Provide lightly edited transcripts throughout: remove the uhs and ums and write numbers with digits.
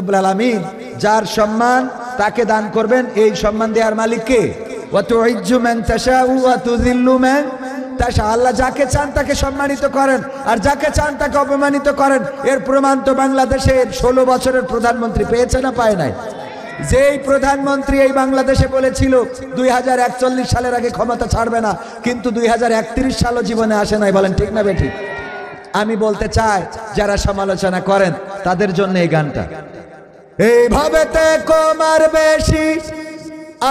রব্বুল আলামিন যার সম্মান তাকে দান করবেন, এই সম্মান দেওয়ার মালিক কে? ওয়া তুইজ্জু মান তাশাউ ওয়া তুযিল্লু মান তাশা। আল্লাহ যাকে চান তাকে সম্মানিত করেন আর যাকে চান তাকে অপমানিত করেন। এর প্রমাণ তো বাংলাদেশের 16 বছরের প্রধানমন্ত্রী পেয়েছে না পায় নাই? যেই প্রধানমন্ত্রী এই বাংলাদেশে বলেছিল 2041 সালের আগে ক্ষমতা ছাড়বে না, কিন্তু 2031 সালও জীবনে আসে নাই। বলেন ঠিক না বেঠিক? আমি বলতে চাই যারা সমালোচনা করেন তাদের জন্য এই গানটা। এইভাবে তে কমার বেশি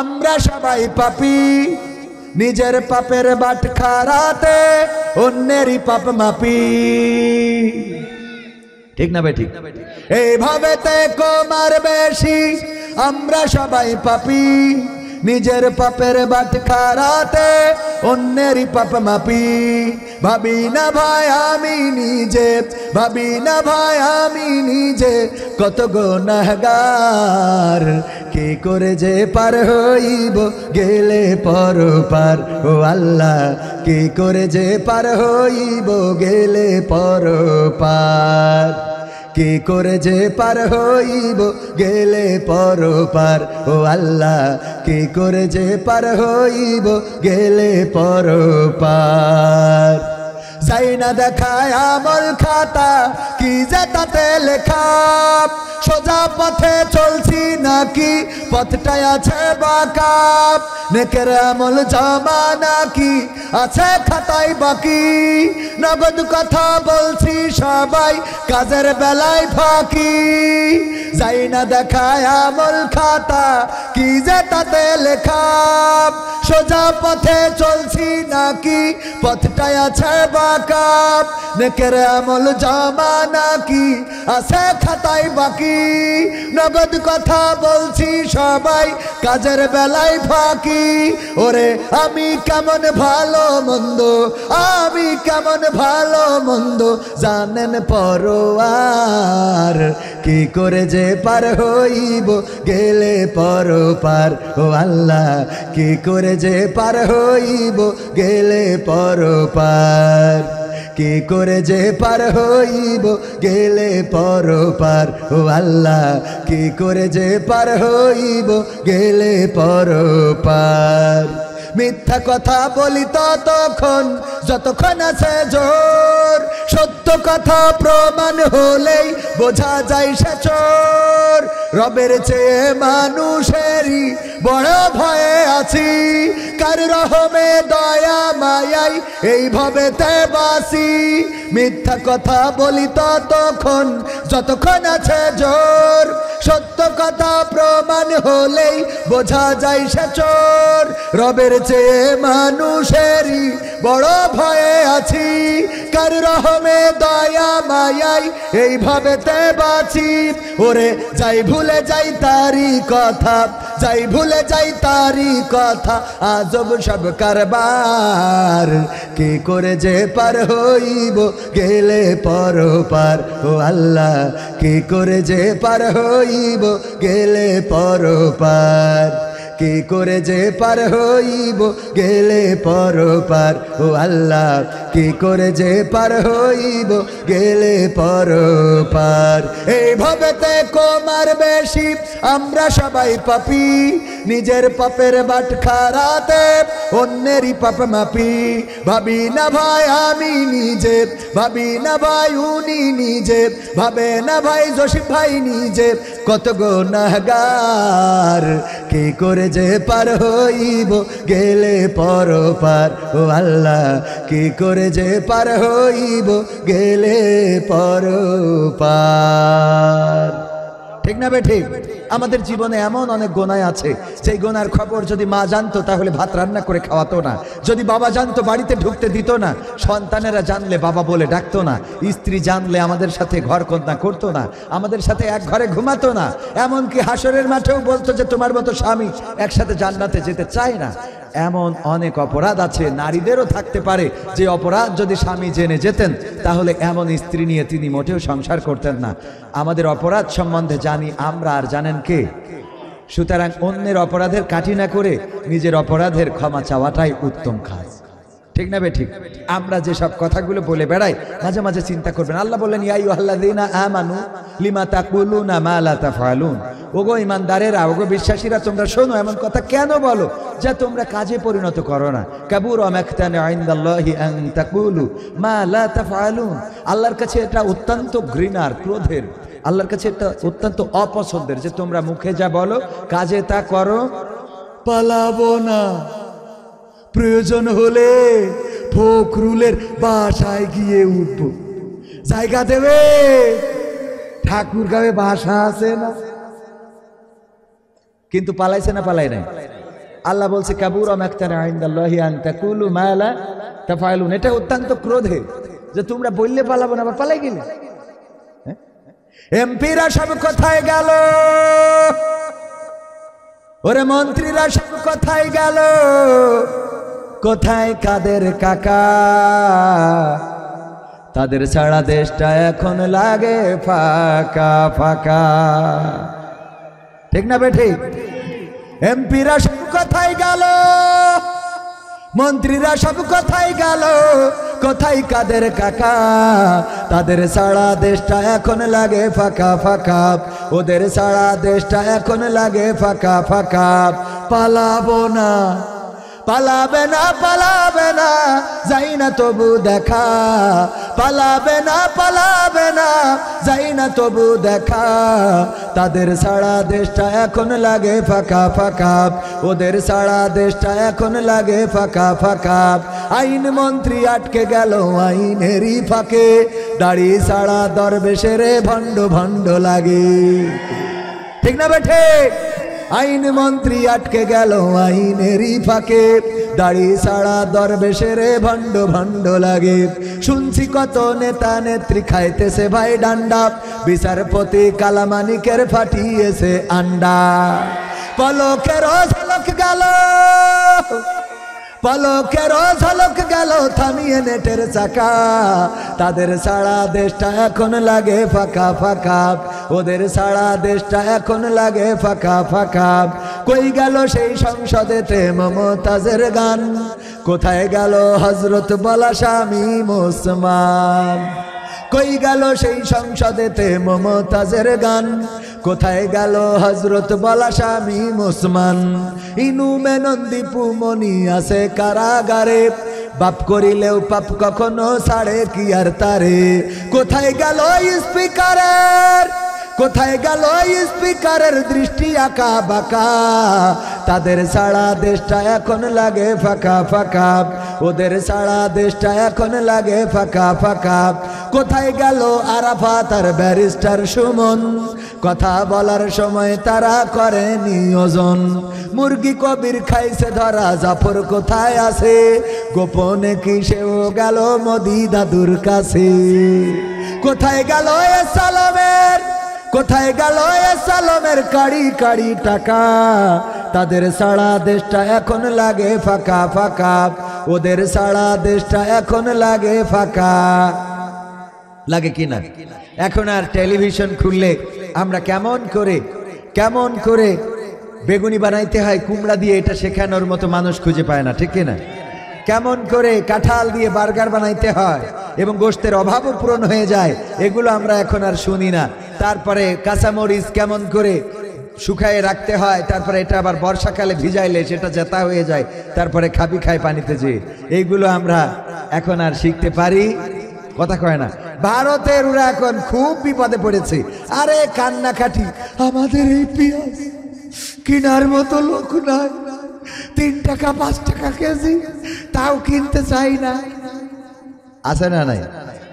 আমরা সবাই পাপী, নিজের পাপের বাটখারাতে অন্যেরই পাপ মাপি। ঠিক না বেঠিক? এইভাবে তে কমার বেশি আমরা সবাই পাপী, নিজের পাপের বাটখারাতে অন্যেরই পাপ মাপি। ভাবি না ভাই আমি নিজে, ভাবি না ভাই আমি নিজে কত গুনাহগার, কি করে যে পার হইব গেলে পরপার। ও আল্লাহ কি করে যে পার হইব গেলে পরপার, কি করে যে পার হইব গেলে পরপার। ও আল্লাহ কি করে যে পার হইব গেলে পরপার। যাই না দেখায় আমল খাতা কি যে তাতে লেখা, সোজা পথে চলছি নাকি পথটায় আছে বাঁকা, নেকের আমল জমা নাকি আছে খাতায় বাকি। নগদ কথা বলছি সবাই কাজের বেলায় ফাঁকি, যাই না দেখায় আমল খাতা কি যে তাতে লেখা, সোজা পথে চলছি নাকি পথটায় আছে বাঁকা, নেকের আমল জমা নাকি আছে খাতায় বাকি। নগদ কথা বলছি সবাই কাজের বেলায় ফাঁকি। ওরে আমি কেমন ভালো মন্দ, আমি কেমন ভালো মন্দ জানেন পরোয়ার, কি করে যে পার হইব গেলে পরপার। ও আল্লাহ কি করে যে পার হইব গেলে পরপার, কি করে যে পার হইব গেলে পরপার। ও আল্লাহ কি করে যে পার হইব গেলে পরপার। মিথ্যা কথা বলি ততক্ষণ যতক্ষণ আছে জোর, সত্য কথা প্রমাণ হলেই বোঝা যায় সে চোর। রবের চেয়ে মানুষেরই বড় ভয়ে আছি, কার রহমে দয়া মায়াই এইভাবে তে বাসি। মিথ্যা কথা বলি ততক্ষণ যতক্ষণ আছে জোর, সত্য কথা প্রমাণ হলেই বোঝা যায় সে চোর। রবের চেয়ে মানুষেরই বড় ভয়ে আছি, কার রহমে দয়া মায়াই এইভাবে তে বাঁচি। ওরে যাই ভুলে যাই তারি কথা, যাই ভুলে যাই তারি কথা, আজব সব কারবার, কি করে যে পার হইব গেলে পরপার। ও আল্লাহ কি করে যে পার হইব গেলে পরপার, কি করে যে পার হইব গেলে পরপার। ও আল্লাহ কি করে যে পার হইব গেলে পরপার। এইভাবে তে কমার বেশি আমরা সবাই পাপী, নিজের পাপের বাটখারাতে অন্যেরই পাপ মাপি। ভাবি না ভাই আমি নিজে, ভাবি না ভাই উনি নিজে, ভাবে না ভাই জসিম ভাই নিজে কত গুনাহগার, কি করে যে পার হইব গেলে পরপার। ও আল্লাহ কি করে যে পার হইব গেলে পরপার। ঠিক না বেঠিক? আমাদের জীবনে এমন অনেক গোনায় আছে সেই গোনার খবর যদি মা জানতো তাহলে ভাত রান্না করে খাওয়াতো না, যদি বাবা জানতো বাড়িতে ঢুকতে দিত না, সন্তানেরা জানলে বাবা বলে ডাকতো না, স্ত্রী জানলে আমাদের সাথে ঘর কন্যা করতো না, আমাদের সাথে এক ঘরে ঘুমাতো না, এমনকি হাসরের মাঠেও বলতো যে তোমার মতো স্বামী একসাথে জান্নাতে যেতে চায় না। এমন অনেক অপরাধ আছে, নারীদেরও থাকতে পারে যে অপরাধ যদি স্বামী জেনে যেতেন তাহলে এমন স্ত্রী নিয়ে তিনি মোটেও সংসার করতেন না। আমাদের অপরাধ সম্বন্ধে জানি আমরা, আর জানেন কে? সুতরাং অন্যের অপরাধের কাঠি না করে নিজের অপরাধের ক্ষমা চাওয়াটাই উত্তম কাজ। ঠিক না বে ঠিক? আমরা যে সব কথাগুলো বলে বেড়াই মাঝে মাঝে চিন্তা করবেন। আল্লাহ বললেন ইয়া আইয়ুহাল্লাযীনা আমানু লিমা তাকুলুনা মা লা তাফআলুন, ওগো ঈমানদারেরা, ওগো বিশ্বাসীরা, তোমরা শোনো এমন কথা কেন বলো যা তোমরা কাজে পরিণত করো না। কাবুরা মাকতান ইনদাল্লাহি আন তাকুলু মা লা তাফআলুন, আল্লাহর কাছে এটা অত্যন্ত ঘৃণার, ক্রোধের, আল্লাহর কাছে এটা অত্যন্ত অপছন্দের যে তোমরা মুখে যা বলো কাজে তা করো। পালাবো না, প্রয়োজন হলে ফখরুলের বাসায় গিয়ে উঠব, জায়গা দেবে? ঠাকুরগাঁওয়ে বাসা আছে না? কিন্তু পালাইছে না পালাই নাই? আল্লাহ বলছে কাবুরা মাকতানা ইনদাল্লাহি আন তাকুলু মা লা তাফআলুন, এটা অত্যন্ত ক্রোধে যে তোমরা বললে পালাবো না, আবার পালাই গেলে। এমপিরা সব কোথায় গেল? ওরে মন্ত্রীরা সব কোথায় গেল? কোথায় কাদের কাকা? তাদের ছাড়া দেশটা এখন লাগে ফাঁকা ফাঁকা। ঠিক না বেঠি? এমপিরা সব কোথায় গেল? মন্ত্রীরা সব কোথায় গেল? কোথায় কাদের কাকা? তাদের সারা দেশটা এখন লাগে ফাঁকা ফাঁকা, ওদের সারা দেশটা এখন লাগে ফাঁকা ফাঁকা। পালাবো না, পালাবে না, পালাবে না, যাই না তবু দেখা। পালাবে না, পালাবে না, যাই না তবু দেখা। তাদের সারা দেশটা এখন লাগে ফাঁকা ফাঁকা, ওদের সারা দেশটা এখন লাগে ফাঁকা ফাঁকা। আইন মন্ত্রী আটকে গেল আইনেরই ফাঁকে, দাড়ি সারা দরবেশের ভণ্ড ভণ্ড লাগে। ঠিক না বেঠে? আইন মন্ত্রী আটকে গেল আইনেরই ফাঁকে, দাড়ি সারা দরবেশের ভণ্ড ভণ্ড লাগে। শুনছি কত নেতা নেত্রী খাইতেছে ভাই ডান্ডা, বিচারপতি কালামানিকের ফাটিয়েছে আন্ডা। পলকের ঝলক গেল, পলকের ঝলক গেল থামিয়ে নেটের চাকা। তাদের সারা দেশটা এখন লাগে ফাঁকা ফাঁকা, ওদের সারা দেশটা এখন লাগে ফাঁকা ফাঁকা। কই গেল সেই সংসদেতে মমতাজের গান? কোথায় গেল হযরত বলা শামীম ওসমান? কই গেল সেই সংসদেতে মমতাজের গান? কোথায় গেল হযরত বলা শামীম ওসমান? ইনু মেনন্দীপু মনি আছে কারাগারে, বাপ করিলেও পাপ কখনো ছাড়ে কি আর তারে। কোথায় গেল স্পিকারের, কোথায় গেল স্পিকারের দৃষ্টি আঁকা বাঁকা? তাদের সারা দেশটা এখন লাগে ফাঁকা ফাঁকা, ওদের সারা দেশটা এখন লাগে ফাঁকা ফাঁকা। কোথায় গেল আরাফাত আর ব্যারিস্টার সুমন? কথা বলার সময় তারা করে নিয়োজন। মুরগি কবির খাইছে ধরা, জাফর কোথায় আছে? গোপনে কি সেও গেল মোদি দাদুর কাছে? কোথায় গেল এ সালামের, কোথায় গেল এ সালামের কাড়ি কাড়ি টাকা? তাদের সারা দেশটা এখন লাগে ফাঁকা ফাঁকা, ওদের সারা দেশটা এখন লাগে ফাঁকা। লাগে কিনা? এখন আর টেলিভিশন খুললে আমরা কেমন করে বেগুনি বানাইতে হয় কুমড়া দিয়ে, এটা শেখানোর মতো মানুষ খুঁজে পায় না। ঠিক কিনা? কেমন করে কাঁঠাল দিয়ে বার্গার বানাইতে হয় এবং গোশতের অভাবও পূরণ হয়ে যায়, এগুলো আমরা এখন আর শুনি না। তারপরে কাঁচামরিচ কেমন করে শুকায়ে রাখতে হয়, তারপরে এটা আবার বর্ষাকালে ভিজাইলে সেটা জেতা হয়ে যায়, তারপরে খাবি খায় পানিতে যে, এইগুলো আমরা এখন আর শিখতে পারি? কথা কয় না। ভারতের ওরা এখন খুব বিপদে পড়েছে। আরে কান্নাকাটি, আমাদের এই পেঁয়াজ কেনার মতো লোক নাই, 3 টাকা 5 টাকা কেজি, তাও কিনতে চাই না। আছে না নাই?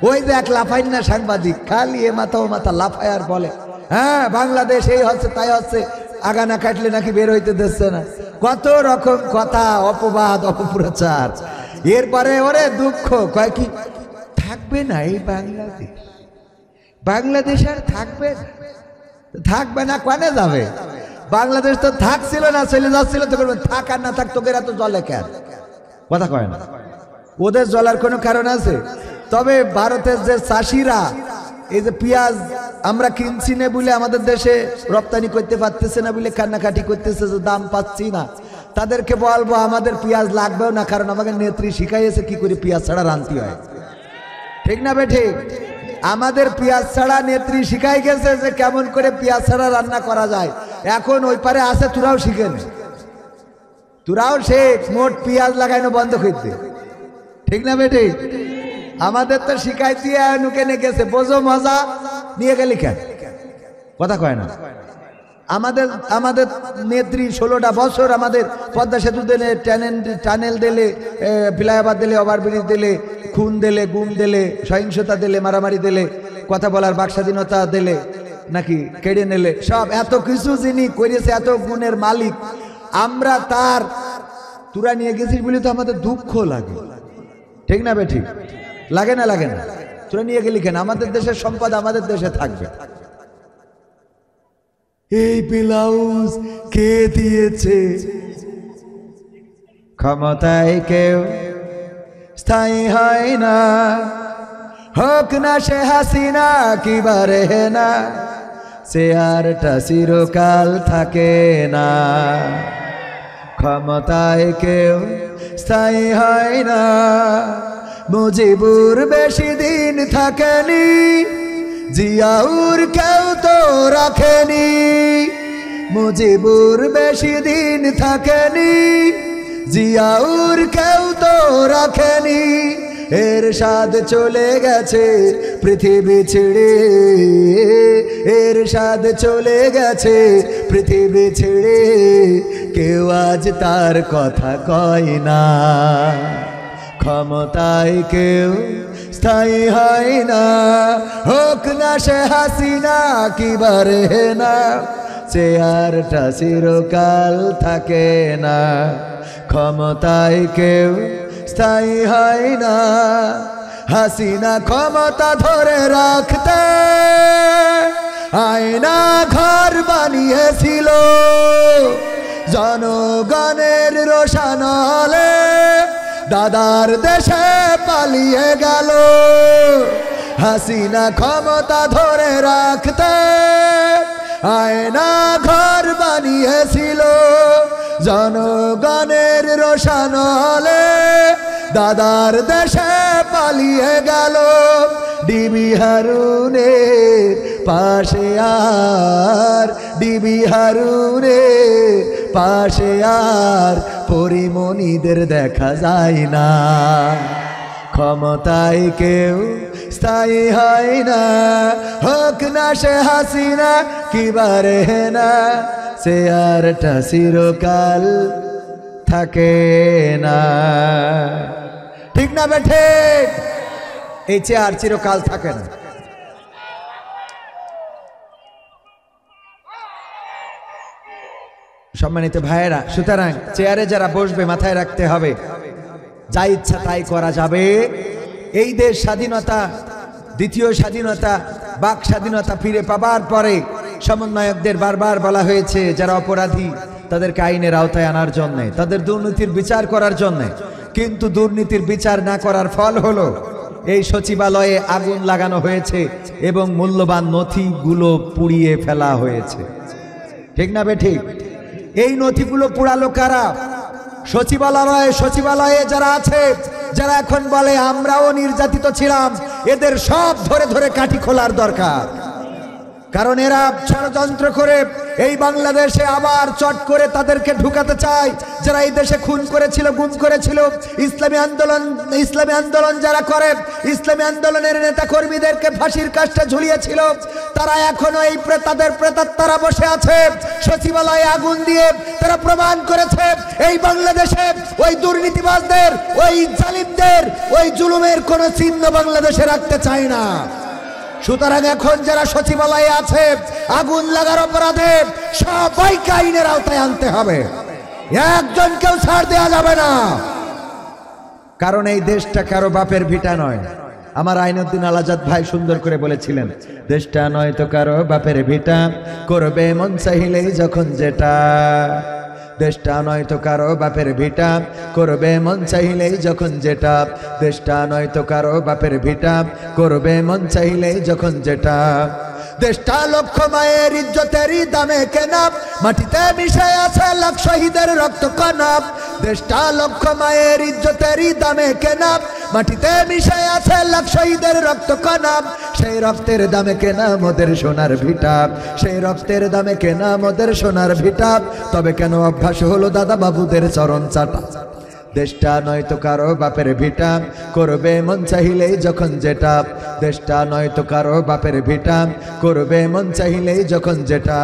ওই দেখ লাফাই না সাংবাদিক, খালি এ মাথা ও মাথা লাফায় আর বলে হ্যাঁ বাংলাদেশ এই হচ্ছে তাই হচ্ছে, আগা না কাটলে নাকি বের হইতে দিচ্ছে না। কত রকম কথা, অপবাদ, অপপ্রচার। এরপরে ওরে দুঃখ, কয় কি থাকবে না এই বাংলাদেশ? বাংলাদেশ আর থাকবে না, কানে যাবে? বাংলাদেশ তো থাকছিল না, চলে যাচ্ছিল, তো থাক আর না থাক তোকে এরা তো জলে কেন? কথা কয় না। ওদের জ্বলার কোনো কারণ আছে? তবে ভারতের যে চাষিরা এই যে পেঁয়াজ আমরা কিনছি না বলে, আমাদের দেশে রপ্তানি করতে পারতেছে না বলে কান্নাকাটি করতেছে যে দাম পাচ্ছি না, তাদেরকে বলবো আমাদের পেঁয়াজ লাগবেও না, কারণ আমাকে নেত্রী শিখাইয়েছে কি করে পেঁয়াজ ছাড়া রাঁধতে হয়। ঠিক না বেঠিক? আমাদের পেঁয়াজ ছাড়া নেত্রী শিখাই গেছে যে কেমন করে পেঁয়াজ ছাড়া রান্না করা যায়। এখন ওই পারে আছে, তোরাও শিখে নে, তোরাও শেখ, মোট পেঁয়াজ লাগাইনো বন্ধ করতে। ঠিক না বেঠিক? আমাদের তো শিখাই দিয়ে নুকেনে গেছে, বোঝো মজা, নিয়ে গেলি কেন? কথা কয় না। আমাদের নেত্রী 16টা বছর আমাদের পদ্মা সেতু দিলে, টানেল দিলে, ফ্লাইওভার দিলে, ওভারব্রিজ দিলে, খুন দিলে, গুম দিলে, সহিংসতা দিলে, মারামারি দিলে, কথা বলার বাক স্বাধীনতা দিলে, নাকি কেড়ে নিলে, সব এত কিছু যিনি করেছে, এত গুণের মালিক আমরা, তার তোরা নিয়ে গেছিস বলে তো আমাদের দুঃখ লাগে। ঠিক না বেঠিক? লাগে না? লাগে না? তোরা নিয়ে গেলি কেন? আমাদের দেশের সম্পদ আমাদের দেশে থাকবে। এই ব্লাউজ কে দিয়েছে? ক্ষমতায় কেউ স্থায়ী হয় না, হোক না সে হাসিনা কিবারে না, চেয়ারটা চিরকাল থাকে না। ক্ষমতায় কেউ স্থায়ী হয় না, মুজিবুর বেশি দিন থাকেনি, জিয়াউর কেউ তো রাখেনি। মুজিবুর বেশি দিন থাকেনি, জিয়াউর কেউ তো রাখেনি। এরশাদ চলে গেছে পৃথিবী ছেড়ে, এরশাদ চলে গেছে পৃথিবী ছেড়ে, কেউ আজ তার কথা কয় না। ক্ষমতায় কেউ স্থায়ী হয় না, হোক না সে হাসিনা কিবারে না, চেয়ারটা চিরকাল থাকে না। ক্ষমতায় কেউ স্থায়ী হয় না, হাসিনা ক্ষমতা ধরে রাখতে আয়না ঘর বানিয়েছিল, জনগণের রোশানলে দাদার দেশে পালিয়ে গেল। হাসিনা ক্ষমতা ধরে রাখতে আয়না ঘর বানিয়েছিল, জনগণের রোশানলে দাদার দেশে পালিয়ে গেল। ডিবি হারুনের পাশে আর, ডিবি হারুনের পাশে আর পরিমণিদের দেখা যায় না। ক্ষমতায় কেউ স্থায়ী হয় না, হোক না সে হাসিনা কিবারে না, চেয়ারটা চিরকাল থাকে না। ঠিক না বেঠে? এই চেয়ার চিরকাল থাকে না। সম্মানিত ভাইয়েরা, সুতরাং চেয়ারে যারা বসবে মাথায় রাখতে হবে, যা ইচ্ছা তাই করা যাবে। এই দেশ স্বাধীনতা, দ্বিতীয় স্বাধীনতা, বাক স্বাধীনতা ফিরে পাবার পরে সমন্বয়কদের বারবার বলা হয়েছে যারা অপরাধী তাদেরকে আইনের আওতায় আনার জন্য, তাদের দুর্নীতির বিচার করার জন্য। কিন্তু দুর্নীতির বিচার না করার ফল হলো এই সচিবালয়ে আগুন লাগানো হয়েছে এবং মূল্যবান নথিগুলো পুড়িয়ে ফেলা হয়েছে। ঠিক না বেঠিক? এই নথিগুলো পোড়ালো কারা? সচিবালয়ে যারা আছে, যারা এখন বলে আমরাও নির্যাতিত ছিলাম, এদের সব ধরে ধরে কাঠি খোলার দরকার। কারণ এরা ষড়যন্ত্র করে এই বাংলাদেশে আবার চট করে তাদেরকে ঢুকাতে চায়। যারা এই দেশে খুন করেছিল, গুম করেছিল, ইসলামী আন্দোলন যারা করে, ইসলামী আন্দোলনের নেতা কর্মীদেরকে ফাঁসির কাস্টে ঝুলিয়েছিল, তারা এখনো এই তাদের প্রেতাত্মারা বসে আছে সচিবালয়ে আগুন দিয়ে। তারা প্রমাণ করেছে এই বাংলাদেশে ওই দুর্নীতিবাজদের, ওই জালিমদের, ওই জুলুমের কোনো চিহ্ন বাংলাদেশে রাখতে চায় না। সুতরাং এখন যারা সচিবালয়ে আছে আগুন লাগার অপরাধে সবাইকে আইনের আওতায় আনতে হবে, একজনকেও ছাড় দেওয়া যাবে না। কারণ এই দেশটা কারো বাপের ভিটা নয়। আমার আইনুদ্দিন আল আজাদ ভাই সুন্দর করে বলেছিলেন, দেশটা নয় তো কারো বাপের ভিটা, করবে মন চাইলেই যখন যেটা। দেশটা নয় তো কারো বাপের ভিটা, করবে মন চাইলেই যখন যেটা। দেশটা নয় তো কারো বাপের ভিটা, করবে মন চাইলেই যখন যেটা। দেশটা লক্ষ মায়ের ইজ্জতেরই দামে কেনা, মাটিতে মিশে আছে লাখ শহীদের রক্ত কণা। দেশটা লক্ষ মায়ের ইজ্জতেরই দামে কেনা, মাটিতে মিশে আছে লাখ শহীদের রক্ত কণা। সেই রক্তের দামে কেনা মোদের সোনার ভিটা, সেই রক্তের দামে কেনা মোদের সোনার ভিটা। তবে কেন অভ্যাস হলো দাদা বাবুদের চরণ চাটা? দেশটা নয়তো কারো বাপের ভিটা, করবে মন চাহিলেই যখন যেটা। দেশটা নয়তো কারো বাপের ভিটা, করবে মন চাহিলেই যখন যেটা।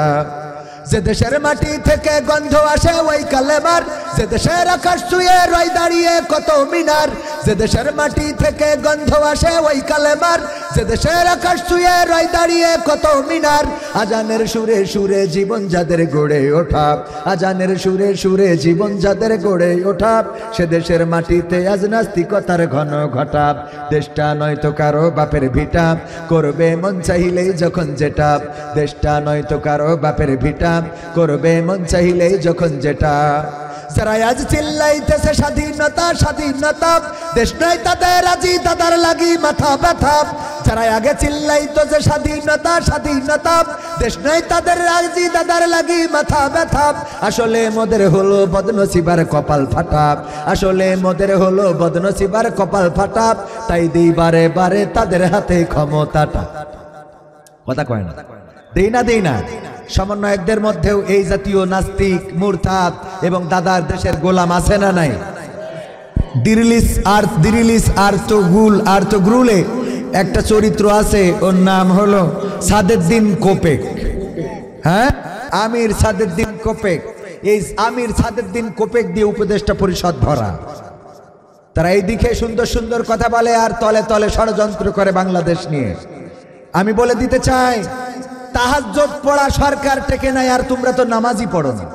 যে দেশের মাটি থেকে গন্ধ আসে ওই কালেমার, যে দেশের আকাশ ছুঁয়ে রয় দাঁড়িয়ে কত মিনার। যে দেশের মাটি থেকে গন্ধ আসে ওই কালেমার, যে দেশের আকাশ ছুঁয়ে রয় দাঁড়িয়ে কত মিনার। আজানের সুরে সুরে জীবন যাদের গড়ে ওঠা, আজানের সুরে সুরে জীবন যাদের গড়ে ওঠা। সে দেশের মাটিতে আজ নাস্তিকতার ঘন ঘটা। দেশটা নয়তো কারো বাপের ভিটা, করবে মন চাহিলেই যখন যেটা। দেশটা নয়তো কারো বাপের ভিটা, করবে মন চাহিলেই যখন যেটা। যারা আজ চিল্লাইতেছে স্বাধীনতা স্বাধীনতা, দেশ নয় তাদের আজি দাদার লাগি মাথা ব্যথা। যারা আগে চিল্লাইতো যে স্বাধীনতা স্বাধীনতা, দেশ নয় তাদের আজি দাদার লাগি মাথা ব্যথা। আসলে মোদের হলো বদনসিবার কপাল ফাটা, আসলে মোদের হলো বদনসিবার কপাল ফাটা। তাই দিই বারে বারে তাদের হাতে ক্ষমতাটা। কথা কয় না, দেই না দেই না। সমন্বয়কদের মধ্যেও এই জাতীয় নাস্তিক, মুরতাদ এবং দাদার দেশের গোলাম আছে না নাই? দিরিলিস আর্তগুরুলে একটা চরিত্র আছে, ওর নাম হলো সাদেদ্দিন কোপেক। হ্যাঁ, আমির সাদেদ্দিন কোপেক। এই আমির সাদেদ্দিন কোপেক দিয়ে উপদেষ্টা পরিষদ ভরা। তারা এই দিকে সুন্দর সুন্দর কথা বলে আর তলে তলে ষড়যন্ত্র করে বাংলাদেশ নিয়ে। আমি বলে দিতে চাই, তাহাজ্জুদ পড়া সরকার টেকে নাই, আর তোমরা তো নামাজই পড়ো না।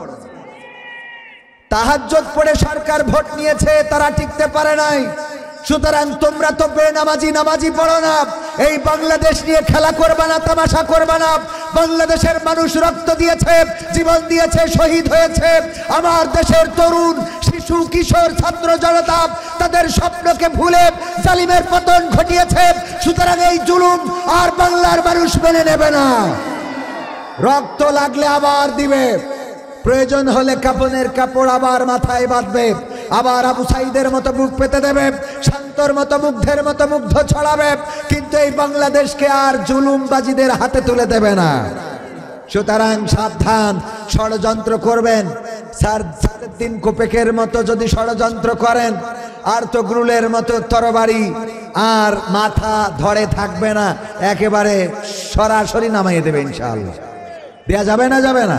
তাহাজ্জুদ পড়ে সরকার ভোট নিয়েছে, তারা টিকতে পারে নাই। সুতরাং তোমরা তো নামাজি পড়ো না। এই বাংলাদেশ নিয়ে খেলা করবা না, তামাশা করবা না। বাংলাদেশের মানুষ রক্ত দিয়েছে, জীবন দিয়েছে, শহীদ হয়েছে। আমার দেশের তরুণ, শিশু, কিশোর, ছাত্র জনতা তাদের স্বপ্নকে ভুলে জালিমের পতন ঘটিয়েছে। সুতরাং এই জুলুম আর বাংলার মানুষ মেনে নেবে না। রক্ত লাগলে আবার দিবে, প্রয়োজন হলে কাপনের কাপড় আবার মাথায় বাঁধবে, আবার আবু সাইদের মতো বুক পেতে দেবে, শান্তর মতো মুগ্ধের মতো মুগ্ধ ছড়াবে। কিন্তু এই বাংলাদেশকে আর জুলুমবাজিদের হাতে তুলে দেবে না। সুতরাং সাবধান, ষড়যন্ত্র করবেন সাদেদ্দিন কোপেকের মতো যদি ষড়যন্ত্র করেন, আর তো গ্রুলের মতো তরবারি আর মাথা ধরে থাকবে না, একেবারে সরাসরি নামাইয়ে দেবে ইনশাআল্লাহ। দেয়া যাবে না? যাবে না,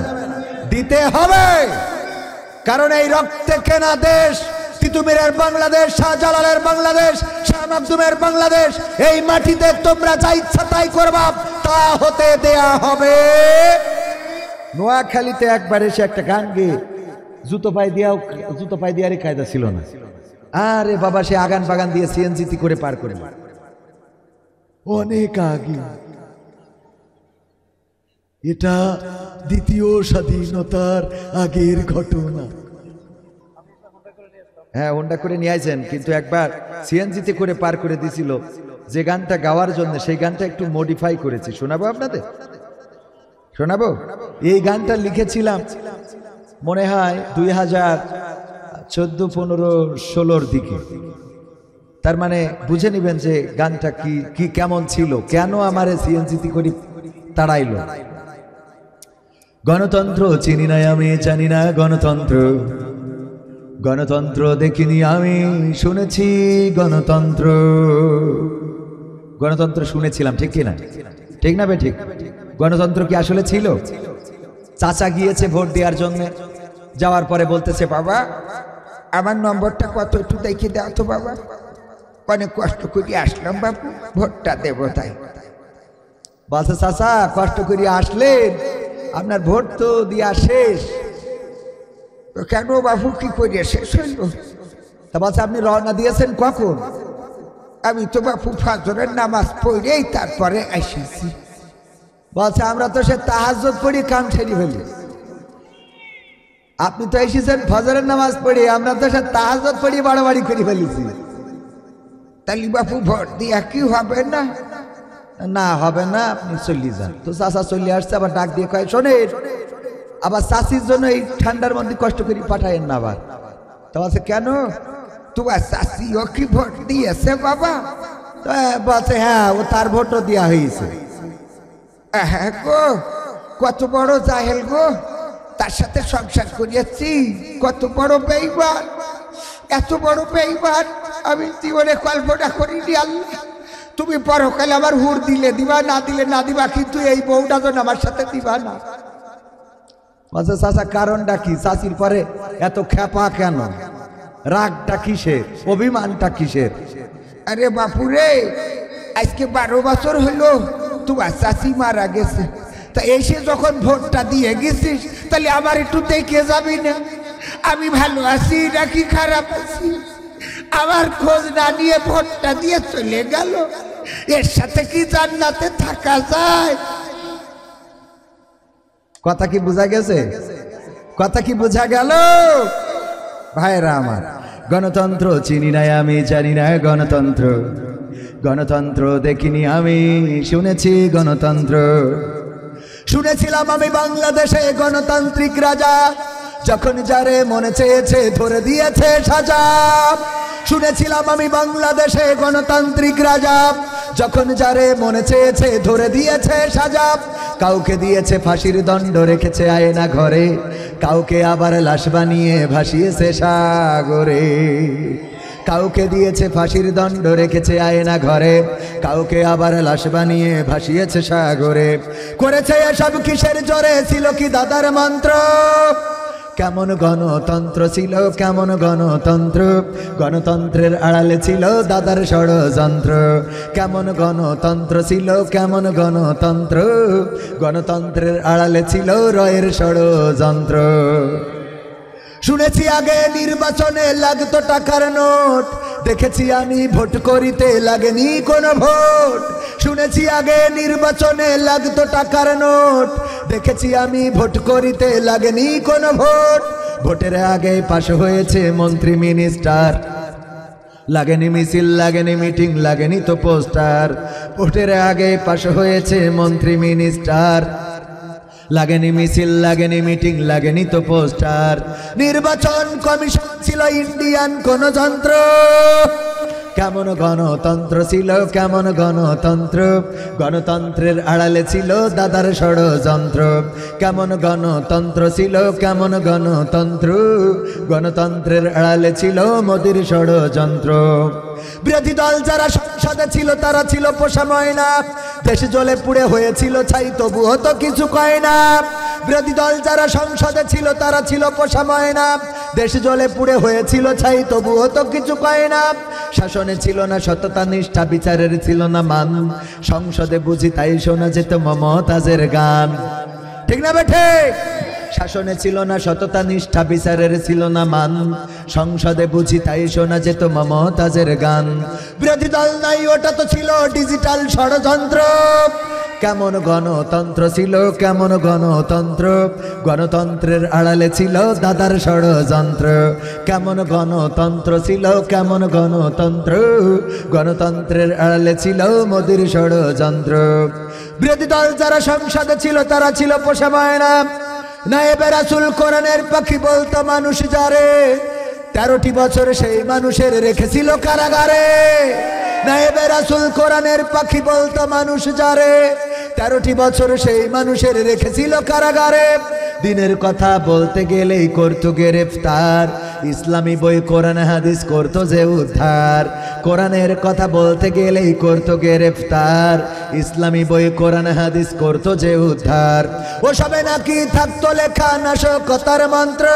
দিতে হবে। কারণ এই রক্তে কেনা দেশ, তিতুমিরের বাংলাদেশ, শাহজালালের বাংলাদেশ, শাহ মাকদুমের বাংলাদেশ, এই মাটিতে তোমরা যা ইচ্ছা তাই করবা, তা হতে দেয়া হবে। নোয়াখালীতে একবার এসে একটা গান গেয়ে জুতো পায়ে দেওয়ারই কায়দা ছিল না। আরে বাবা, সে আগান বাগান দিয়ে সিএনজিতে করে পার করে অনেক আগে। এটা দ্বিতীয় স্বাধীনতার আগের ঘটনা। হ্যাঁ, হোন্ডা করে নিয়ে আসেন, কিন্তু একবার সিএনজিতে করে পার করে দিছিল। যে গানটা গাওয়ার জন্য সেই গানটা একটু মডিফাই করেছি, শোনাবো আপনাদের? শোনাবো? এই গানটা লিখেছিলাম মনে হয় 2014-15-16 দিকে। তার মানে বুঝে নিবেন যে গানটা কি কেমন ছিল, কেন আমার সিএনজিতে করে তাড়াইলো। গণতন্ত্র চিনি না আমি, জানি না গণতন্ত্র, গণতন্ত্র দেখিনি আমি, শুনেছি গণতন্ত্র। গণতন্ত্র শুনেছিলাম, ঠিক কিনা? ঠিক না বে ঠিক? গণতন্ত্র কি আসলে ছিল? চাচা গিয়েছে ভোট দেওয়ার জন্য, যাওয়ার পরে বলতেছে, বাবা আমার নম্বরটা কত একটু দেখে দাও তো বাবা, অনেক কষ্ট করে আসলাম বাবু, ভোটটা দেবো তাই। বলছে, চাচা কষ্ট করে আসলেন, আপনার ভোট তো দিয়া শেষ। কেন বাবু, কি করে শেষ হইল? তা বলছে, আপনি রওনা দিয়েছেন কখন? আমি তো বাবু ফজরের নামাজ পড়েই তারপরে এসেছি। বলছে, আমরা তো সে তাহাজ্জুদ পড়ি কাম ছেড়ে ফেলি। আপনি তো এসেছেন ফজরের নামাজ পড়ি, আমরা তো সে তাহাজ্জুদ পড়ি বাড়াবাড়ি করে ফেলেছি। তাহলে বাবু ভোট দিয়া কি হবে না? না হবে না, আপনি চলে যান। তো চাচা চলে আসছে, আবার ডাক দিয়ে কয় শোনেন, আবার চাষির জন্য এই ঠান্ডার মধ্যে কষ্ট করে পাঠায়েন না আবার। তো বলছে কেন? তোমার চাষি ও কি ভোট দিয়েছে বাবা? বলছে হ্যাঁ, ও তার ভোটও দেওয়া হয়েছে। হ্যাঁ গো, কত বড় জাহেল গো, তার সাথে সংসার করিয়েছি, কত বড় বেঈমান, এত বড় বেঈমান আমি জীবনে কল্পনা করিনি। আল্লাহ, তুমি পরকালে আমার হুর দিলে দিবা, না দিলে না দিবা, কিন্তু এই বউটা যেন আমার সাথে দিবা না। বলছে চাচা কারণটা কি? চাচির পরে এত খেপা কেন? রাগটা কিসের? অভিমানটা কিসের? আরে বাপুরে, আজকে 12 বছর হলো তোমার চাচি মারা গেছে, তা এসে যখন ভোটটা দিয়ে গেছিস, তাহলে আমার একটু দেখে যাবি না আমি ভালো আছি নাকি খারাপ আছি? আমার খোঁজ না নিয়ে ভোটটা দিয়ে চলে গেল, এর সাথে কি জান্নাতে থাকা যায়? কথা কি বোঝা গেছে? কথা কি বোঝা গেল ভাইরা আমার? গণতন্ত্র চিনি নাই আমি, জানি না গণতন্ত্র, গণতন্ত্র দেখিনি আমি, শুনেছি গণতন্ত্র। শুনেছিলাম আমি বাংলাদেশে গণতান্ত্রিক রাজা, যখন যারে মনে চেয়েছে ধরে দিয়েছে সাজা। শুনেছিলাম আমি বাংলাদেশে গণতান্ত্রিক রাজা, যখন যারে মনে চেয়েছে ধরে দিয়েছে সাজা। কাউকে দিয়েছে ফাঁসির দণ্ড, রেখেছে আয়না ঘরে, কাউকে আবার লাশ বানিয়ে ভাসিয়েছে সাগরে। কাউকে দিয়েছে ফাঁসির দণ্ড, রেখেছে আয়না ঘরে, কাউকে আবার লাশ বানিয়ে ভাসিয়েছে সাগরে। করেছে এসব কিসের জোরে? ছিল কি দাদার মন্ত্র? কেমন গণতন্ত্র ছিল, কেমন গণতন্ত্র, গণতন্ত্রের আড়ালে ছিল দাদার ষড়যন্ত্র। কেমন গণতন্ত্র ছিল, কেমন গণতন্ত্র, গণতন্ত্রের আড়ালে ছিল রয়ের ষড়যন্ত্র। শুনেছি আগে নির্বাচনে লাগতো টাকার নোট, দেখেছি আমি ভোট করিতে লাগেনি কোনো ভোট। শুনেছি আগে নির্বাচনে লাগতো টাকার নোট, দেখেছি আমি ভোট করিতে লাগেনি কোনো ভোট। ভোটের আগে পাশ হয়েছে মন্ত্রী মিনিস্টার, লাগেনি মিছিল, লাগেনি মিটিং, লাগেনি তো পোস্টার। ভোটের আগে পাশ হয়েছে মন্ত্রী মিনিস্টার, লাগেনি মিছিল, লাগেনি মিটিং, লাগেনি তো পোস্টার। নির্বাচন কমিশন ছিল ইন্ডিয়ান কোন যন্ত্র। কেমন গণতন্ত্র ছিল, কেমন গণতন্ত্র, গণতন্ত্রের আড়ালে ছিল দাদার ষড়যন্ত্র। কেমন গণতন্ত্র ছিল, কেমন গণতন্ত্র, গণতন্ত্রের আড়ালে ছিল মোদির ষড়যন্ত্র। বিরোধী দল যারা সংসদে ছিল তারা ছিল পোষা ময়না, দেশ জ্বলে পুড়ে হয়েছিল ছাই তবুও তো কিছু কয় না। বিরোধী দল যারা সংসদে ছিল তারা ছিল পোষা ময়না, দেশ জ্বলে পুড়ে হয়েছিল ছাই তবুও তো কিছু কয় না। শাসনে ছিল না সততা নিষ্ঠা, বিচারের ছিল না মান, সংসদে বুঝি তাই শোনা যেত মমতাজের গান। ঠিক না বেঠে? শাসনে ছিল না সততা নিষ্ঠা, বিচারের ছিল না মান, সংসদে বুঝি তাই শোনা যেত মমতাজের গান। বিরোধী দল নাই, ওটা তো ছিল ডিজিটাল ষড়যন্ত্র। কেমন গণতন্ত্র ছিল, কেমন গণতন্ত্র, গণতন্ত্রের আড়ালে ছিল দাদার ষড়যন্ত্র। কেমন গণতন্ত্র ছিল, কেমন গণতন্ত্র, গণতন্ত্রের আড়ালে ছিল মোদির ষড়যন্ত্র। বিরোধী দল যারা সংসদে ছিল তারা ছিল পোষা ময়না, নায়েবে রাসূল কোরআনের পাখি বলতো মানুষ যারে, 13টি বছর সেই মানুষের রেখেছিল কারাগারে। নায়েবে রাসূল কোরআনের পাখি বলতো মানুষ যারে, 13টি বছর সেই মানুষের রেখেছিল কারাগারে। দিনের কথা বলতে গেলেই করতো গ্রেফতার, ইসলামী বই কোরআন হাদিস করতো যে উদ্ধার। কোরআনের কথা বলতে গেলেই করতো গ্রেফতার, ইসলামী বই কোরআন হাদিস করতো যে উদ্ধার। ও সবে নাকি থাকতো লেখা নাশকতার মন্ত্র।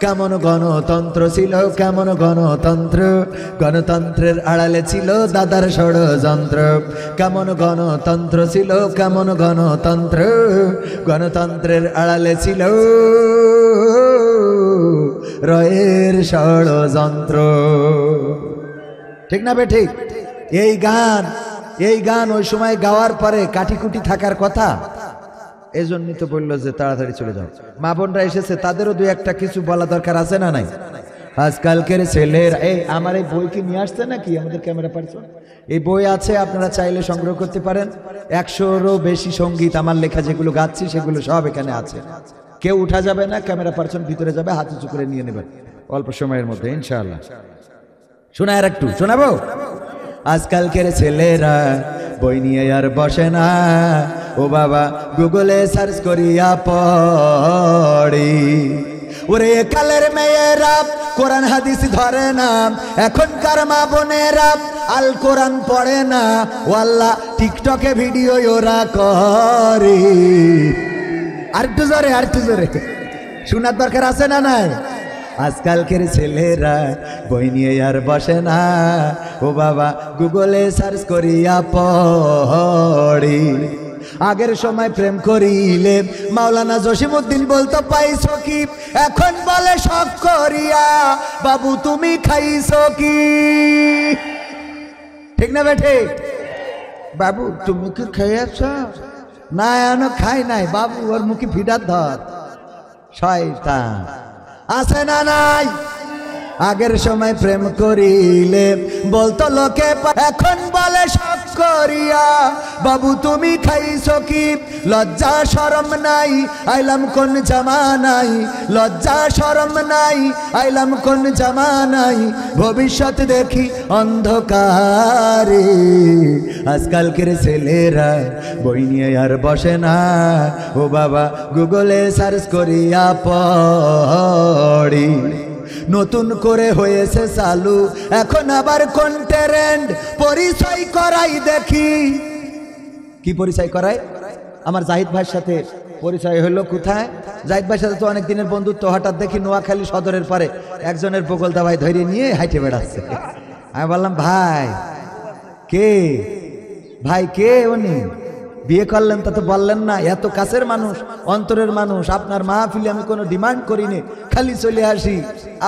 কেমন গণতন্ত্র ছিল, কেমন গণতন্ত্র, গণতন্ত্রের আড়ালে ছিল দাদার ষড়যন্ত্র। কেমন গণতন্ত্র ছিল, কেমন গণতন্ত্র, গণতন্ত্রের আড়ালে ছিল রয়ের ষড়যন্ত্র। ঠিক না বে ঠিক? এই গান ওই সময় গাওয়ার পরে কাটিকুটি থাকার কথা, এই জন্যই তো বললো যে তাড়াতাড়ি চলে যাও। মা বোনরা এসেছে, তাদেরও দুই একটা কিছু বলা দরকার আছে না নাই? আজকালকের ছেলের এই আমার এই বই কি নিয়ে আসছে নাকি আমাদের ক্যামেরা পার্সন? এই বই আছে, আপনারা চাইলে সংগ্রহ করতে পারেন। 100-রও বেশি সঙ্গীত আমার লেখা যেগুলো গাচ্ছি সেগুলো সব এখানে আছে। কেউ উঠা যাবে না, ক্যামেরা পার্সন ভিতরে যাবে, হাত উঁচু করে নিয়ে নেবেন অল্প সময়ের মধ্যে ইনশাআল্লাহ। শোনায় আর একটু শোনাবো। আজকালকের ছেলেরা বই নিয়ে আর বসে না, ও বাবা গুগলে সার্চ করিয়া পড়ি। ওরে কালের মেয়েরা কোরআন হাদিস ধরে না, এখনকার মা বোনেরা আল কোরআন পড়ে না, ও আল্লাহ টিকটকে ভিডিও ওরা করে। আরেকটু জোরে, আরেকটু জোরে শোনার দরকার আছে না নাই? আজকালকের ছেলেরা বই নিয়ে আর বসে না, ও বাবা গুগলে সার্চ করিয়া পড়ি। আগের সময় প্রেম করিলে মাওলানা জসিমউদ্দিন বলতো পাইছো কি, এখন বলে শখ করিয়া বাবু তুমি খাইছো কি। ঠিক না বেঠে? বাবু তুমি কি খাইয়াছ? না এখনো খাই নাই। বাবু ওর মুখে ফিডার ধর, শয়তান। আছে না নাই? আগের সময় প্রেম করিলে বলতো লোকে, এখন বলে শখ করিয়া বাবু তুমি খাইছো কি। লজ্জা শরম নাই, আইলাম কোন জামানাই, লজ্জা শরম নাই, আইলাম কোন জামানাই, ভবিষ্যৎ দেখি অন্ধকারে। আজকালকের ছেলেরা বই নিয়ে আর বসে না, ও বাবা গুগলে সার্চ করিয়া পড়ি। নতুন করে হয়েছে চালু এখন আবার কোন ট্রেন্ড, পরিচয় করাই দেখি। কি পরিচয় করায়? আমার জাহিদ ভাইয়ের সাথে পরিচয় হলো কোথায়? জাহিদ ভাইয়ের সাথে তো অনেক দিনের বন্ধুত্ব, হঠাৎ দেখি নোয়াখালী সদরের পরে একজনের বগলদা ভাই ধরে নিয়ে হাইটে বেড়াচ্ছে। আমি বললাম ভাই কে? ভাই কে উনি? বিয়ে করলেন তা তো বললেন না। এত কাছের মানুষ, অন্তরের মানুষ, আপনার মাহফিলে আমি কোনো ডিমান্ড করিনি, খালি চলে আসি।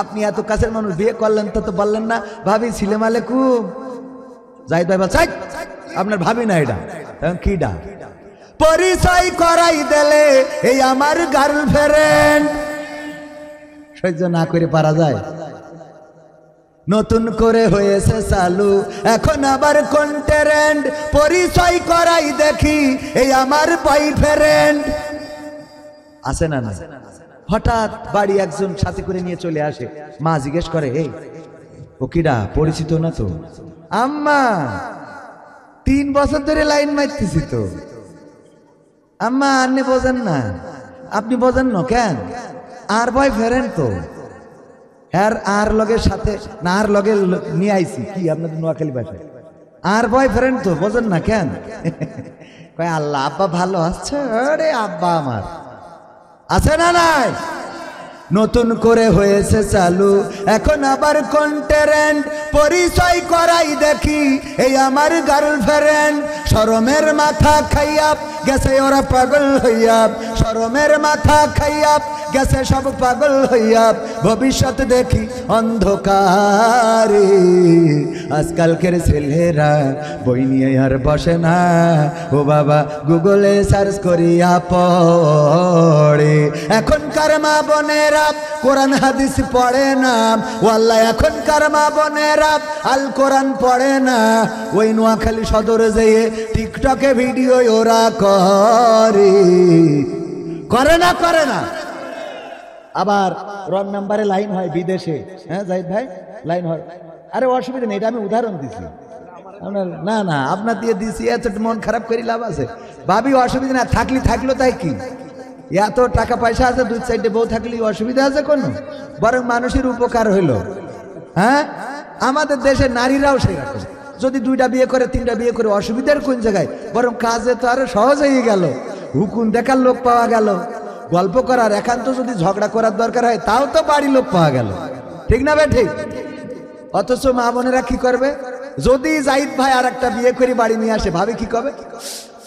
আপনি এত কাছের মানুষ, বিয়ে করলেন তা তো বললেন না। ভাবি ছিলাম আলাইকুম। জাহিদ ভাই বলছে আপনার ভাবি না এটা, কি ডা? পরিচয় করাই দিলে এই আমার গার্লফ্রেন্ড। সহ্য না করে পারা যায়? নতুন করে হয়েছে চালু এখন আবার কোন ট্রেন্ড, পরিচয় করাই দেখি এই আমার বয়ফ্রেন্ড। আছে না না? হঠাৎ বাড়ি একজন সাথে করে নিয়ে চলে আসে, মা জিজ্ঞেস করে এই ও কিডা, পরিচিত না তো? আম্মা 3 বছর ধরে লাইন মারতেছি তো। আম্মা আপনি বোঝেন না? আপনি বোঝেন না কেন? আর বয়ফ্রেন্ড তো। হ্যাঁ আর লগের সাথে না, আর লগে নিয়ে আইছি। কি আপনাদের নোয়াখালী ভাষায় আর বয়ফ্রেন্ড তো, বোঝেন না কেন? কয় আল্লাহ আব্বা ভালো আছে। আরে আব্বা আমার আছে না নাই? নতুন করে হয়েছে চালু এখন আবার কোন ট্রেন্ড, পরিচয় করাই দেখি এই আমার গার্লফ্রেন্ড। শরমের মাথা খাইয়া গেছে ওরা পাগল হইয়া, শরমের মাথা খাইয়া গেছে সব পাগল হইয়া, ভবিষ্যৎ দেখি অন্ধকারে। আজকালকের ছেলেরা বই নিয়ে আর বসে না, ও বাবা গুগলে সার্চ করিয়া পড়ে। এখনকার মা বোনেরা কোরআন হাদিস পড়ে না, ওয়াল্লাহ এখনকার মা বোনেরা আল কোরআন পড়ে না। ওই নোয়াখালী সদরে যেয়ে টিকটকে ভিডিও ওরা করে। করে না? করে না? আবার রং নাম্বারে লাইন হয় বিদেশে। হ্যাঁ জাহিদ ভাই লাইন হয়। আরে অসুবিধা নেই, এটা আমি উদাহরণ দিছি। না না আপনার দিয়ে দিছি, এত মন খারাপ করি লাভ আছে? ভাবি অসুবিধা না, থাকলো তাই কি? এত টাকা পয়সা আছে, 2 সাইডে বউ থাকলে অসুবিধা আছে কোনো? বরং মানুষের উপকার হইল। হ্যাঁ আমাদের দেশে নারীরাও সেরকম, যদি 2টা বিয়ে করে 3টা বিয়ে করে অসুবিধার কোন জায়গায়? বরং কাজে তো আরো সহজ হয়ে গেল, হুকুম দেখার লোক পাওয়া গেল, গল্প করার একান্ত যদি ঝগড়া করার দরকার হয় তাও তো বাড়ি লোক পাওয়া গেল। ঠিক না ভাই? ঠিক। অথচ মা বোনেরা কি করবে? যদি জাহিদ ভাই আর একটা বিয়ে করে বাড়ি নিয়ে আসে, ভাবি কি করবে?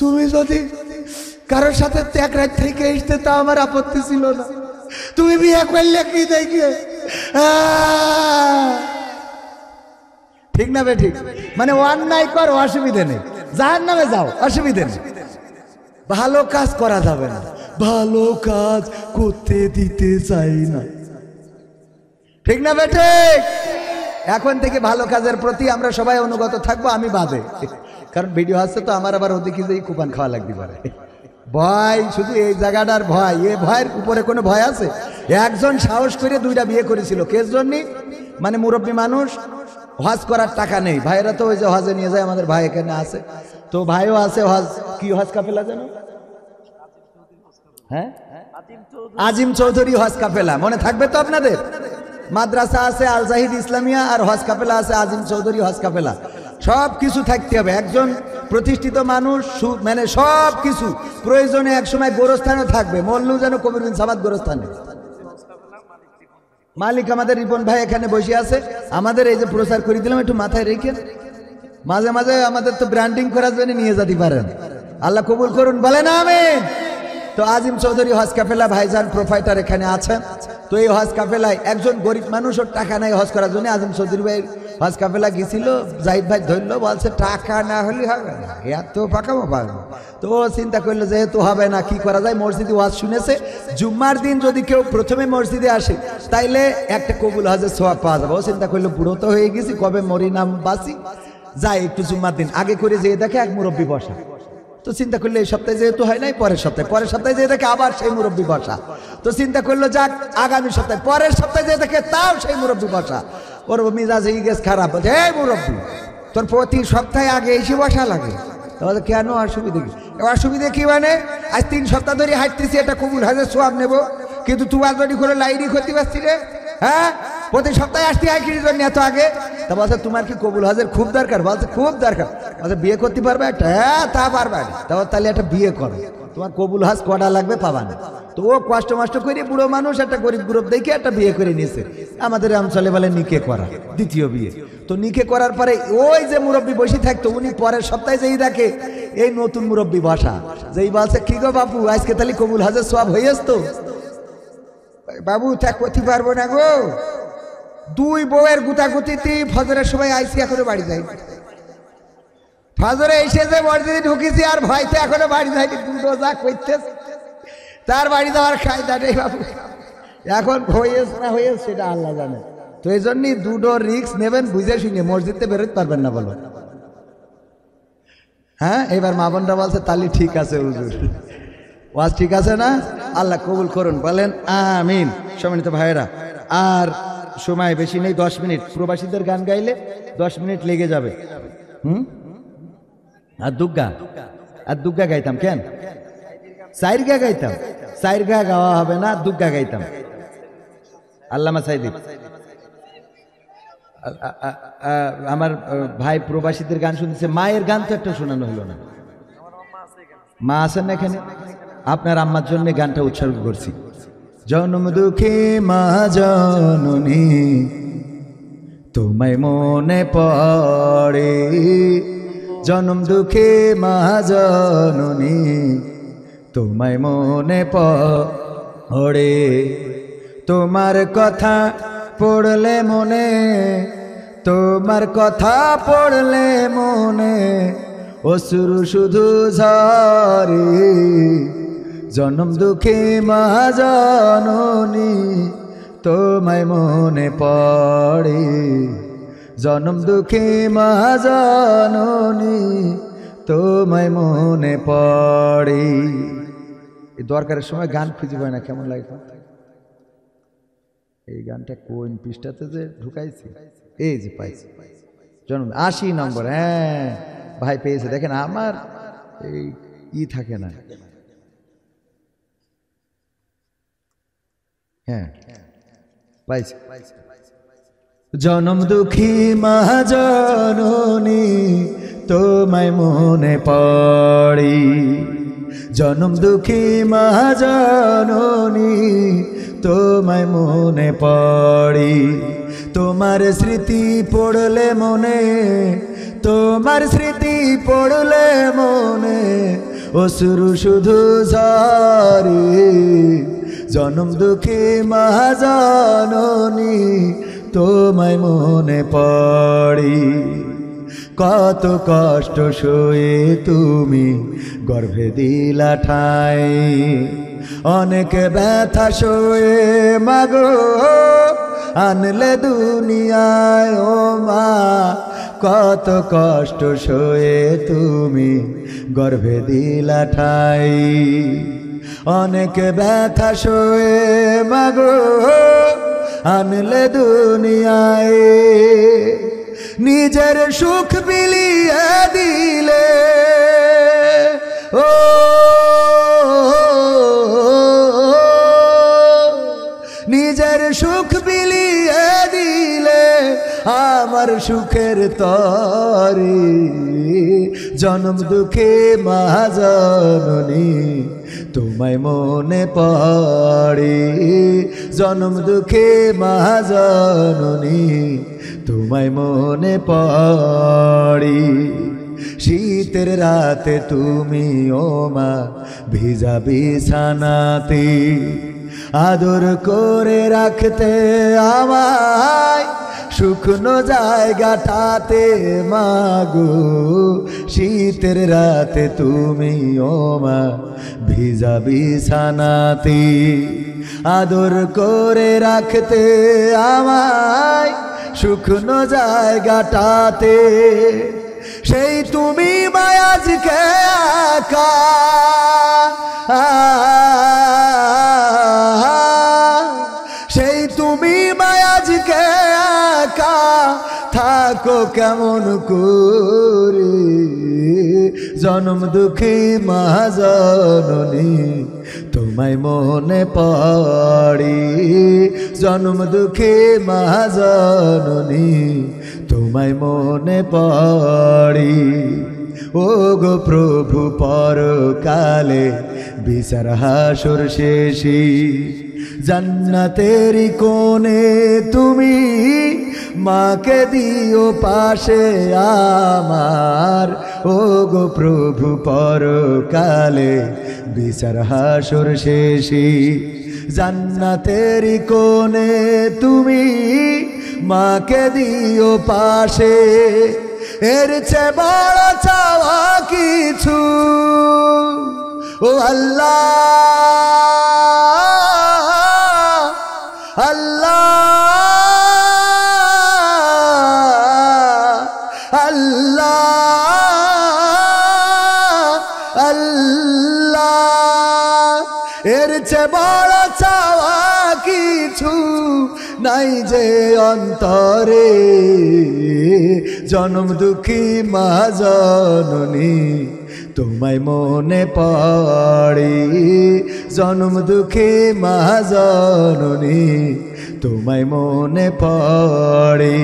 তুমি যদি কারোর সাথে এক রাত থেকে আসতে তা আমার আপত্তি ছিল না, তুমি বিয়ে করলে কি দেখে? ঠিক না ভাই? ঠিক। মানে অন্যায় কর, অসুবিধে নেই, জাহান্নামে যাও, অসুবিধে নেই। ভালো কাজ করা যাবে না, ভালো কাজ করতে দিতে চাই না। ঠিক না বেঠে? এখন থেকে ভালো কাজের প্রতি আমরা সবাই অনুগত থাকবো, আমি বাদে, কারণ ভিডিও আসছে তো আমার আবার ওদিকে যেই কুপান খাওয়া লাগতে পারে। ভয়, শুধু এই জায়গাটার ভয়। এ ভয়ের উপরে কোনো ভয় আছে? একজন সাহস করে 2টা বিয়ে করেছিল, কেস জন্য? মানে মুরব্বী মানুষ, হজ করার টাকা নেই। ভাইয়েরা তো ওই যে হজে নিয়ে যায়, আমাদের ভাই এখানে আছে, তো ভাইও আছে হজ, কি হজ কাফেলা যেন, হ্যাঁ আজিম চৌধুরী হজ কাফেলা, মনে থাকবে তো আপনাদের? মাদ্রাসা আছে আল জাহিদ ইসলামিয়া, আর হজ কাফেলা আছে আজিম চৌধুরী হজ কাফেলা। সব কিছু থাকতে হবে, একজন প্রতিষ্ঠিত মানুষ, মানে সব কিছু প্রয়োজনে একসময় গোরস্থানে থাকবে, মল্লু যেন কবির বিন সামাদ গোরস্থানে। মালিক আমাদের রিপন ভাই এখানে বসে আছে, আমাদের এই যে প্রচার করে দিলাম, একটু মাথায় রেখে মাঝে মাঝে আমাদের তো ব্র্যান্ডিং করার জন্য নিয়ে যেতে পারেন। আল্লাহ কবুল করুন, বলেন আমিন। তো আজিম চৌধুরী হজ কাফেলা ভাইজান প্রোফাইটার এখানে আছেন। তো এই হজ কাফেলায় একজন গরিব মানুষ, ওর টাকা নাই হজ করার জন্য, আজিম চৌধুরী ভাই হজ কাফেলা গেছিল, জাহিদ ভাই ধরলো, বলছে টাকা না হলে হবে না, এত পাকাবো পারবো। তো ও চিন্তা করলো যেহেতু হবে না, কি করা যায়, মসজিদে ওয়াজ শুনেছে, জুম্মার দিন যদি কেউ প্রথমে মসজিদে আসে তাইলে একটা কবুল হজের সোয়াব পাওয়া যাবে। ও চিন্তা করলো বুড়ো তো হয়ে গেছি, কবে মরি নাম বাসি, যাই একটু জুম্মার দিন আগে করে যেয়ে দেখে এক মুরব্বী বসা। তো চিন্তা করলো এই সপ্তাহে যেহেতু হয় নাই, পরের সপ্তাহে যেয়ে দেখে আবার সেই মুরব্বী বসা। তো চিন্তা করলো যাক আগামী সপ্তাহে, পরের সপ্তাহে যেয়ে দেখে তাও সেই মুরব্বী বসা। ওর মিজাজ গেছে খারাপ, বলছে এই মুরব্বী তোর প্রতি সপ্তাহে আগে এসে বসা লাগে। তাহলে কেন অসুবিধে কি? অসুবিধে কি মানে, আজ 3 সপ্তাহ ধরে হাঁটতেছি, এটা কবুল হজের সোয়াব নেবো, কিন্তু তোমার যদি করে লাইনই ক্ষতি পাচ্ছি রে, হ্যাঁ প্রতি সপ্তাহে আসতে হয় কির জন্য এত আগে? তা বলছে তোমার কি কবুল হজের খুব দরকার? বলছে খুব দরকার। বলছে বিয়ে করতে পারবে একটা? হ্যাঁ তা পারবে। তাহলে একটা বিয়ে করো, তোমার কবুল হজ কটা লাগবে পাবা না। তো ও কষ্ট মষ্ট করে বুড়ো মানুষ একটা গরিব গ্রুপ দেখে একটা বিয়ে করে নিয়েছে। আমাদের অঞ্চলে বলে নিকে করা, দ্বিতীয় বিয়ে। তো নিকে করার পরে ওই যে মুরব্বী বসে থাকতো, উনি পরের সপ্তাহে যেই দেখে এই নতুন মুরব্বী বসা, যেই বলছে কি গো বাপু আজকে তাহলে কবুল হজের সওয়াব হয়ে আসতো? বাবু তা করতে পারবো না গো, 2 বউয়ের গুতাগুতিতে ফজরের সময় আইসি, এখনো বাড়ি যাই, ফজরে এসে যে মসজিদে ঢুকেছি আর ভয়তে এখনো বাড়ি যায়নি। 2 যা করতে তার বাড়ি যাওয়ার কায়দা নেই বাবু, এখন হয়েছে না হয়েছে সেটা আল্লাহ জানে। তো এই জন্যই 2 রিস্ক নেবেন, বুঝে শুনে, মসজিদে বেরোতে পারবেন না বলো। হ্যাঁ এবার মা বোনরা বলছে তাহলে ঠিক আছে হুজুর, ওয়াজ ঠিক আছে না? আল্লাহ কবুল করুন, বলেন আমিন। সম্মানিত ভাইয়েরা, আর সময় বেশি নেই, 10 মিনিট। প্রবাসীদের গান গাইলে 10 মিনিট লেগে যাবে। আর দুগ্গা গাইতাম, কেন 4 গা গাইতাম? 4 গা গাওয়া হবে না, দুগ্গা গাইতাম। আল্লামা সাইদি, আমার ভাই প্রবাসীদের গান শুনতেছে, মায়ের গান তো একটা শোনানো হলো না। মা আছেন না এখানে? আপনার আম্মার জন্য গানটা উৎসর্গ করছি। জনম দুঃখে মা জননী তোমায় মনে পড়ে, জনম দুঃখে মা জননী তোমায় মনে পড়ে, তোমার কথা পড়লে মনে, তোমার কথা পড়লে মনে অশ্রু শুধু ঝরে, জনম দুঃখে মা জননী তোমায় মনে পড়ে, জনম দুঃখে মা জননী তোমায় মনে পড়ে। এই দরকারের সময় গান খুঁজে পায় না, কেমন লাগে? এই গানটা কোন পৃষ্ঠাতে যে ঢুকাইছি, এই যে পাইছি, জন্ম 80 নম্বর। হ্যাঁ ভাই পেয়েছে, দেখেন আমার এই থাকে না। হ্যাঁ পাইছি। জনম দুঃখী মা জননী তোমায় মনে পড়ে, জনম দুঃখী মা জননী তোমায় মনে পড়ে, তোমার স্মৃতি পড়লে মনে, তোমার স্মৃতি পড়লে মনে অশ্রু শুধু ঝরে, জনম দুঃখী মা জননী তোমায় মনে পড়ে, কত কষ্ট সয়ে তুমি গর্ভে দিলা ঠাই, অনেক ব্যথা সয়ে মাগো আনলে দুনিয়ায় ও মা কত কষ্ট সয়ে তুমি গর্ভে দিলা ঠাই অনেক ব্যথা সয়ে মাগো আনলে দুনিয়ায় নিজের সুখ বিলিয়ে দিলে ও নিজের সুখ বিলিয়ে দিলে আমার সুখের তরি জনম দুঃখে মা জননী তোমায় মনে পড়ে জনম দুঃখে মা জননী তোমায় মনে পড়ে শীতের রাতে তুমি ও মা ভিজা বিছানাতে আদর করে রাখতে আমায় শুকনো জায়গাটাতে মাগো শীতের রাতে তুমি ও মা ভিজা বিছানাতে আদর করে রাখতে আমায় শুকনো জায়গাটাতে সেই তুমি মায়াজকে একা সেই তুমি মায়াজকে একা থাকো কেমন করে জনম দুঃখী মা জননী তোমায় মনে পড়ে জনম দুঃখী মা জননী তোমায় মনে পড়ে ও গো প্রভু পরকালে বিচার হাসর শেষে জান্নাতেরি কোণে তুমি মাকে দিও পাশে আমার ও গো প্রভু পরকালে বিচার হাসর শেষে জান্নাতেরি কোণে তুমি মাকে দিও পাশে এর চেয়ে বড় চাওয়া কিছু ও আল্লাহ আল্লাহ আল্লাহ আল্লাহ এর চেয়ে বড় চাওয়া কিছু নাই যে অন্তরে জনম দুঃখী মা জননী তোমায় মনে পড়ে জনম দুঃখী মা জননী তোমায় মনে পড়ে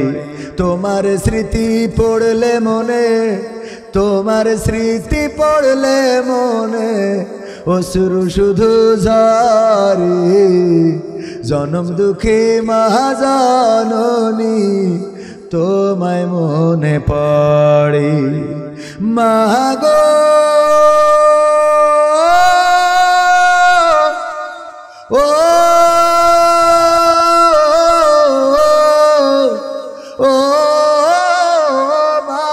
তোমার স্মৃতি পড়লে মনে তোমার স্মৃতি পড়লে মনে অশ্রু শুধু ঝরে জনম দুঃখী মা জননী তোমায় মনে পড়ে মা গো ও ও মা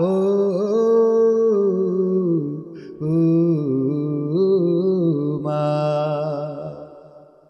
ও